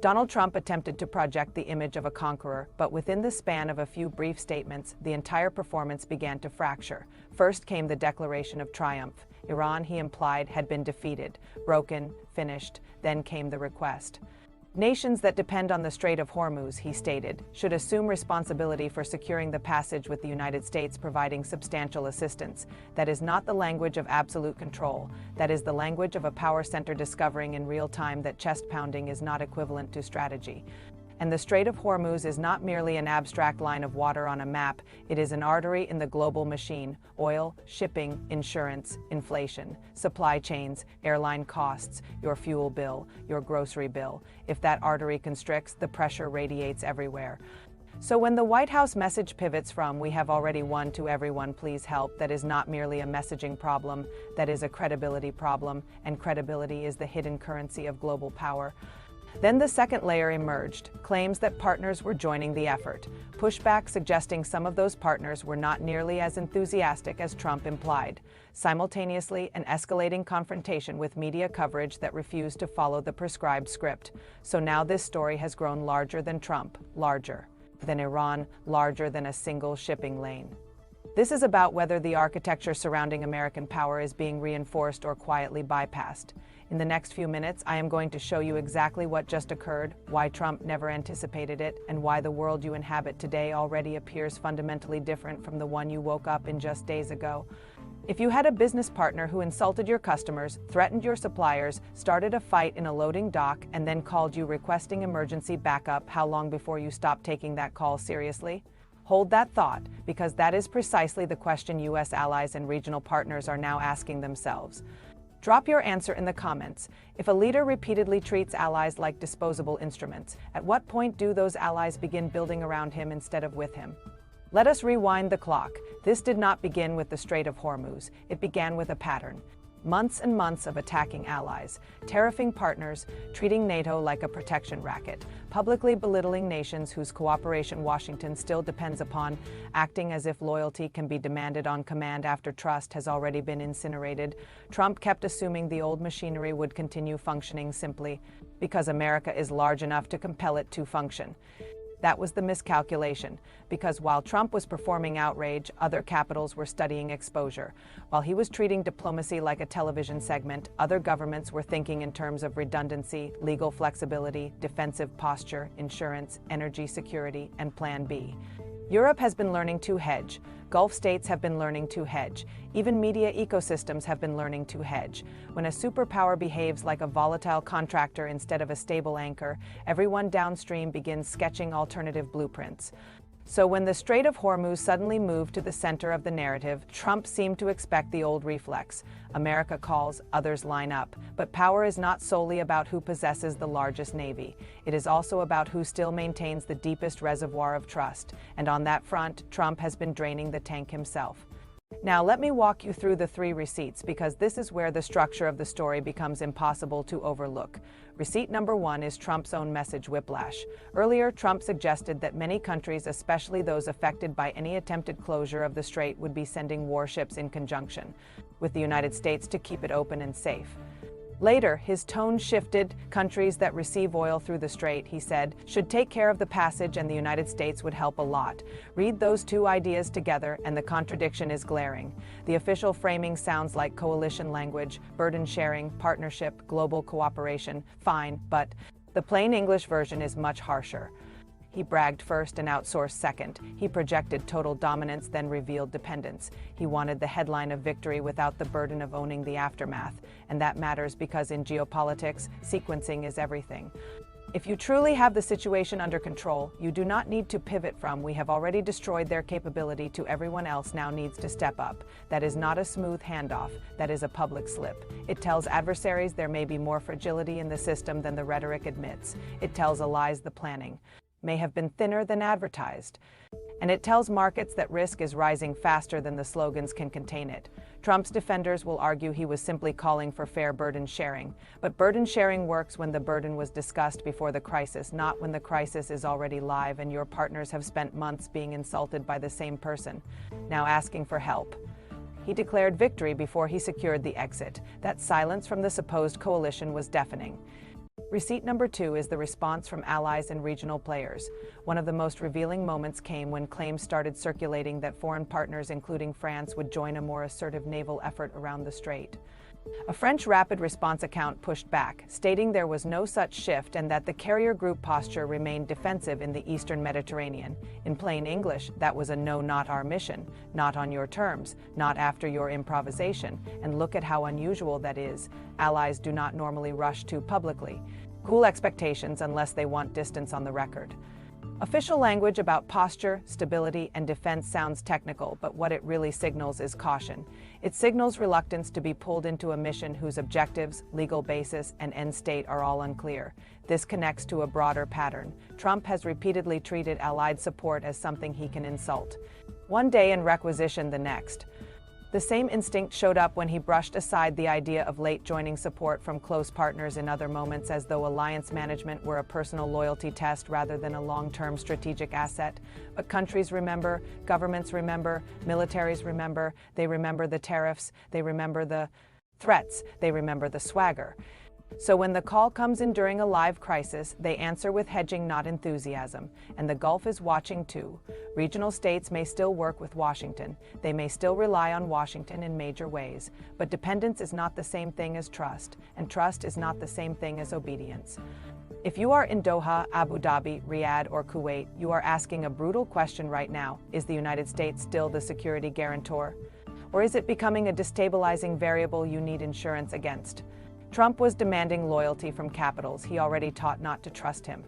Donald Trump attempted to project the image of a conqueror, but within the span of a few brief statements, the entire performance began to fracture. First came the declaration of triumph. Iran, he implied, had been defeated, broken, finished. Then came the request. Nations that depend on the Strait of Hormuz, he stated, should assume responsibility for securing the passage, with the United States providing substantial assistance. That is not the language of absolute control. That is the language of a power center discovering in real time that chest pounding is not equivalent to strategy. And the Strait of Hormuz is not merely an abstract line of water on a map, it is an artery in the global machine: oil, shipping, insurance, inflation, supply chains, airline costs, your fuel bill, your grocery bill. If that artery constricts, the pressure radiates everywhere. So when the White House message pivots from "we have already won" to "everyone please help," that is not merely a messaging problem, that is a credibility problem, and credibility is the hidden currency of global power. Then the second layer emerged, claims that partners were joining the effort, pushback suggesting some of those partners were not nearly as enthusiastic as Trump implied. Simultaneously, an escalating confrontation with media coverage that refused to follow the prescribed script. So now this story has grown larger than Trump, larger than Iran, larger than a single shipping lane. This is about whether the architecture surrounding American power is being reinforced or quietly bypassed. In the next few minutes, I am going to show you exactly what just occurred, why Trump never anticipated it, and why the world you inhabit today already appears fundamentally different from the one you woke up in just days ago. If you had a business partner who insulted your customers, threatened your suppliers, started a fight in a loading dock, and then called you requesting emergency backup, how long before you stopped taking that call seriously? Hold that thought, because that is precisely the question U.S. allies and regional partners are now asking themselves. Drop your answer in the comments. If a leader repeatedly treats allies like disposable instruments, at what point do those allies begin building around him instead of with him? Let us rewind the clock. This did not begin with the Strait of Hormuz. It began with a pattern. Months and months of attacking allies, tariffing partners, treating NATO like a protection racket, publicly belittling nations whose cooperation Washington still depends upon, acting as if loyalty can be demanded on command after trust has already been incinerated. Trump kept assuming the old machinery would continue functioning simply because America is large enough to compel it to function. That was the miscalculation, because while Trump was performing outrage, other capitals were studying exposure. While he was treating diplomacy like a television segment, other governments were thinking in terms of redundancy, legal flexibility, defensive posture, insurance, energy security, and Plan B. Europe has been learning to hedge. Gulf states have been learning to hedge. Even media ecosystems have been learning to hedge. When a superpower behaves like a volatile contractor instead of a stable anchor, everyone downstream begins sketching alternative blueprints. So when the Strait of Hormuz suddenly moved to the center of the narrative, Trump seemed to expect the old reflex. America calls, others line up. But power is not solely about who possesses the largest navy. It is also about who still maintains the deepest reservoir of trust. And on that front, Trump has been draining the tank himself. Now let me walk you through the three receipts, because this is where the structure of the story becomes impossible to overlook. Receipt number one is Trump's own message whiplash. Earlier, Trump suggested that many countries, especially those affected by any attempted closure of the strait, would be sending warships in conjunction with the United States to keep it open and safe. Later, his tone shifted. Countries that receive oil through the strait, he said, should take care of the passage, and the United States would help a lot. Read those two ideas together, and the contradiction is glaring. The official framing sounds like coalition language, burden sharing, partnership, global cooperation. Fine, but the plain English version is much harsher. He bragged first and outsourced second. He projected total dominance, then revealed dependence. He wanted the headline of victory without the burden of owning the aftermath. And that matters, because in geopolitics, sequencing is everything. If you truly have the situation under control, you do not need to pivot from "we have already destroyed their capability" to "everyone else now needs to step up." That is not a smooth handoff. That is a public slip. It tells adversaries there may be more fragility in the system than the rhetoric admits. It tells allies the planning may have been thinner than advertised. And it tells markets that risk is rising faster than the slogans can contain it. Trump's defenders will argue he was simply calling for fair burden sharing. But burden sharing works when the burden was discussed before the crisis, not when the crisis is already live and your partners have spent months being insulted by the same person, now asking for help. He declared victory before he secured the exit. That silence from the supposed coalition was deafening. Receipt number 2 is the response from allies and regional players. One of the most revealing moments came when claims started circulating that foreign partners, including France, would join a more assertive naval effort around the strait. A French rapid response account pushed back, stating there was no such shift and that the carrier group posture remained defensive in the eastern Mediterranean. In plain English, that was a no, not our mission, not on your terms, not after your improvisation, and look at how unusual that is. Allies do not normally rush too publicly. Cool expectations unless they want distance on the record. Official language about posture, stability, and defense sounds technical, but what it really signals is caution. It signals reluctance to be pulled into a mission whose objectives, legal basis, and end state are all unclear. This connects to a broader pattern. Trump has repeatedly treated Allied support as something he can insult. One day and requisition the next. The same instinct showed up when he brushed aside the idea of late joining support from close partners in other moments, as though alliance management were a personal loyalty test rather than a long-term strategic asset. But countries remember, governments remember, militaries remember, they remember the tariffs, they remember the threats, they remember the swagger. So when the call comes in during a live crisis, they answer with hedging, not enthusiasm. And the Gulf is watching too. Regional states may still work with Washington. They may still rely on Washington in major ways. But dependence is not the same thing as trust, and trust is not the same thing as obedience. If you are in Doha, Abu Dhabi, Riyadh, or Kuwait, you are asking a brutal question right now. Is the United States still the security guarantor? Or is it becoming a destabilizing variable you need insurance against? Trump was demanding loyalty from capitals he already taught not to trust him.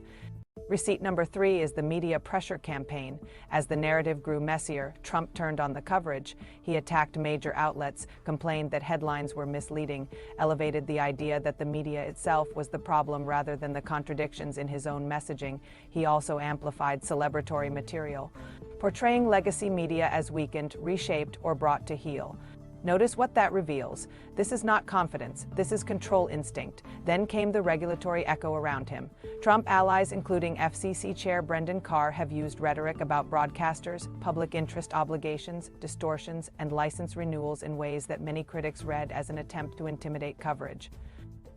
Receipt number 3 is the media pressure campaign. As the narrative grew messier, Trump turned on the coverage. He attacked major outlets, complained that headlines were misleading, elevated the idea that the media itself was the problem rather than the contradictions in his own messaging. He also amplified celebratory material, portraying legacy media as weakened, reshaped, or brought to heel. Notice what that reveals. This is not confidence, this is control instinct. Then came the regulatory echo around him. Trump allies, including FCC Chair Brendan Carr, have used rhetoric about broadcasters, public interest obligations, distortions, and license renewals in ways that many critics read as an attempt to intimidate coverage.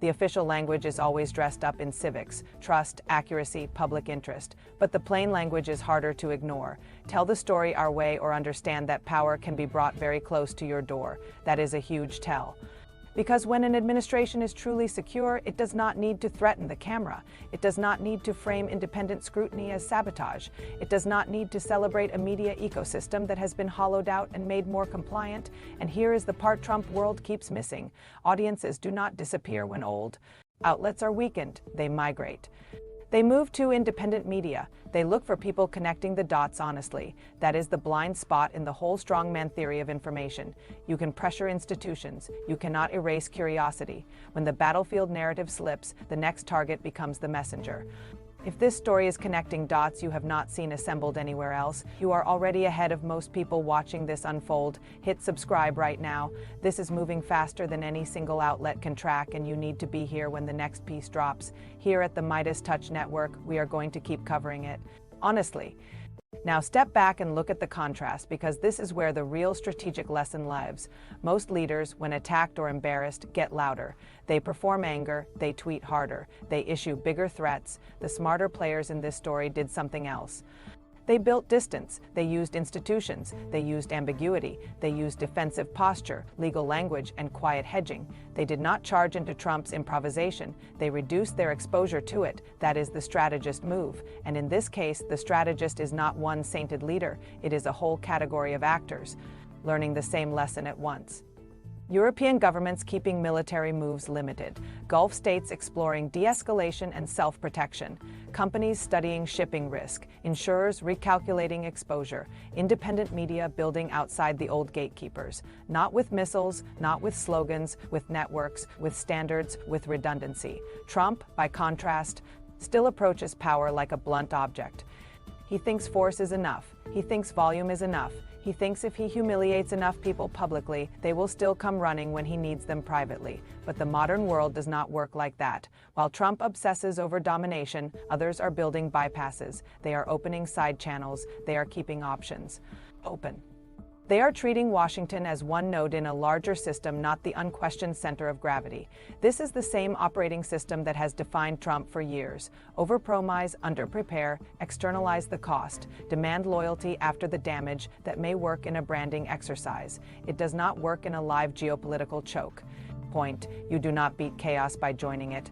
The official language is always dressed up in civics, trust, accuracy, public interest. But the plain language is harder to ignore. Tell the story our way or understand that power can be brought very close to your door. That is a huge tell. Because when an administration is truly secure, it does not need to threaten the camera. It does not need to frame independent scrutiny as sabotage. It does not need to celebrate a media ecosystem that has been hollowed out and made more compliant. And here is the part Trump world keeps missing. Audiences do not disappear when old. Outlets are weakened, they migrate. They move to independent media. They look for people connecting the dots honestly. That is the blind spot in the whole strongman theory of information. You can pressure institutions. You cannot erase curiosity. When the battlefield narrative slips, the next target becomes the messenger. If this story is connecting dots you have not seen assembled anywhere else, you are already ahead of most people watching this unfold. Hit subscribe right now. This is moving faster than any single outlet can track, and you need to be here when the next piece drops. Here at the Midas Touch Network, we are going to keep covering it. Honestly. Now step back and look at the contrast, because this is where the real strategic lesson lives. Most leaders, when attacked or embarrassed, get louder. They perform anger, they tweet harder, they issue bigger threats. The smarter players in this story did something else. They built distance, they used institutions, they used ambiguity, they used defensive posture, legal language, and quiet hedging. They did not charge into Trump's improvisation, they reduced their exposure to it. That is the strategist move. And in this case, the strategist is not one sainted leader, it is a whole category of actors, learning the same lesson at once. European governments keeping military moves limited, Gulf states exploring de-escalation and self-protection, companies studying shipping risk, insurers recalculating exposure, independent media building outside the old gatekeepers, not with missiles, not with slogans, with networks, with standards, with redundancy. Trump, by contrast, still approaches power like a blunt object. He thinks force is enough. He thinks volume is enough. He thinks if he humiliates enough people publicly, they will still come running when he needs them privately. But the modern world does not work like that. While Trump obsesses over domination, others are building bypasses. They are opening side channels. They are keeping options open. They are treating Washington as one node in a larger system, not the unquestioned center of gravity. This is the same operating system that has defined Trump for years. Overpromise, underprepare, externalize the cost, demand loyalty after the damage. That may work in a branding exercise. It does not work in a live geopolitical choke. Point: you do not beat chaos by joining it.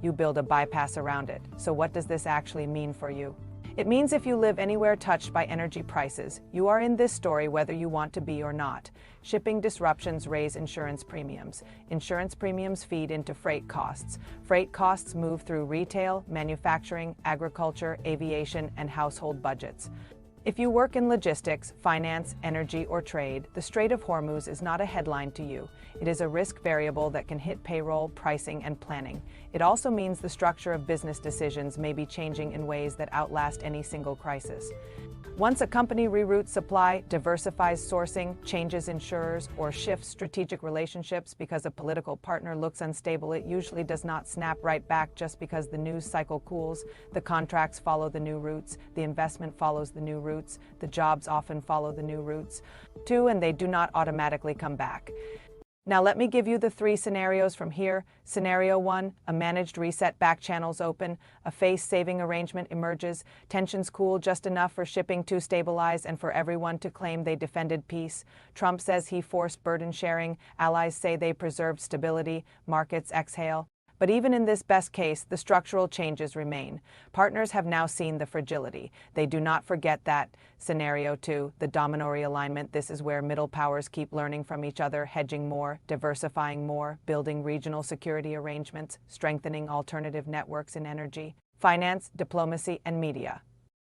You build a bypass around it. So what does this actually mean for you? It means if you live anywhere touched by energy prices, you are in this story whether you want to be or not. Shipping disruptions raise insurance premiums. Insurance premiums feed into freight costs. Freight costs move through retail, manufacturing, agriculture, aviation, and household budgets. If you work in logistics, finance, energy, or trade, the Strait of Hormuz is not a headline to you. It is a risk variable that can hit payroll, pricing, and planning. It also means the structure of business decisions may be changing in ways that outlast any single crisis. Once a company reroutes supply, diversifies sourcing, changes insurers, or shifts strategic relationships because a political partner looks unstable, it usually does not snap right back just because the news cycle cools. The contracts follow the new routes, the investment follows the new routes, the jobs often follow the new routes, too, and they do not automatically come back. Now let me give you the 3 scenarios from here. Scenario 1, a managed reset, back channels open, a face-saving arrangement emerges, tensions cool just enough for shipping to stabilize and for everyone to claim they defended peace. Trump says he forced burden sharing, allies say they preserved stability, markets exhale. But even in this best case, the structural changes remain. Partners have now seen the fragility. They do not forget that. Scenario 2, the domino realignment. This is where middle powers keep learning from each other, hedging more, diversifying more, building regional security arrangements, strengthening alternative networks in energy, finance, diplomacy, and media.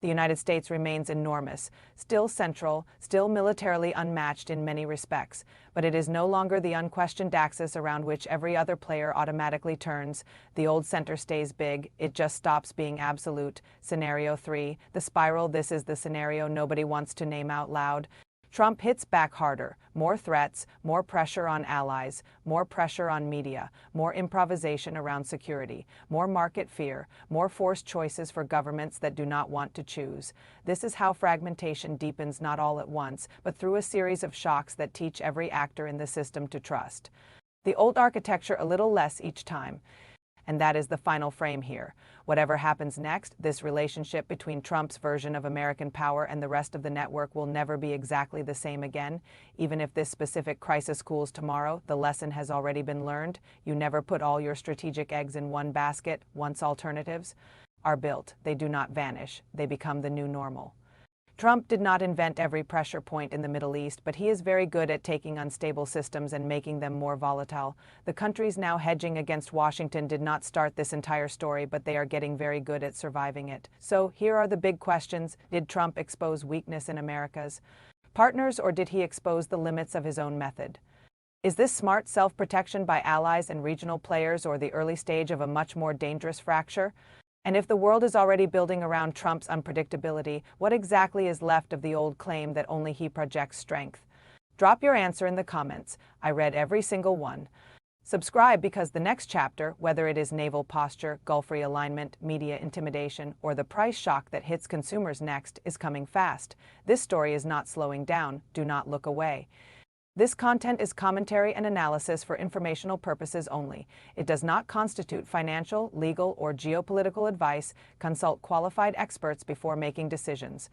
The United States remains enormous, still central, still militarily unmatched in many respects, but it is no longer the unquestioned axis around which every other player automatically turns. The old center stays big, it just stops being absolute. Scenario 3, the spiral. This is the scenario nobody wants to name out loud. Trump hits back harder, more threats, more pressure on allies, more pressure on media, more improvisation around security, more market fear, more forced choices for governments that do not want to choose. This is how fragmentation deepens, not all at once, but through a series of shocks that teach every actor in the system to trust the old architecture a little less each time. And that is the final frame here. Whatever happens next, this relationship between Trump's version of American power and the rest of the network will never be exactly the same again. Even if this specific crisis cools tomorrow, the lesson has already been learned. You never put all your strategic eggs in one basket. Once alternatives are built, they do not vanish. They become the new normal. Trump did not invent every pressure point in the Middle East, but he is very good at taking unstable systems and making them more volatile. The countries now hedging against Washington did not start this entire story, but they are getting very good at surviving it. So here are the big questions. Did Trump expose weakness in America's partners, or did he expose the limits of his own method? Is this smart self-protection by allies and regional players, or the early stage of a much more dangerous fracture? And if the world is already building around Trump's unpredictability, what exactly is left of the old claim that only he projects strength? Drop your answer in the comments. I read every single one. Subscribe, because the next chapter, whether it is naval posture, Gulf realignment, media intimidation, or the price shock that hits consumers next, is coming fast. This story is not slowing down. Do not look away. This content is commentary and analysis for informational purposes only. It does not constitute financial, legal, or geopolitical advice. Consult qualified experts before making decisions.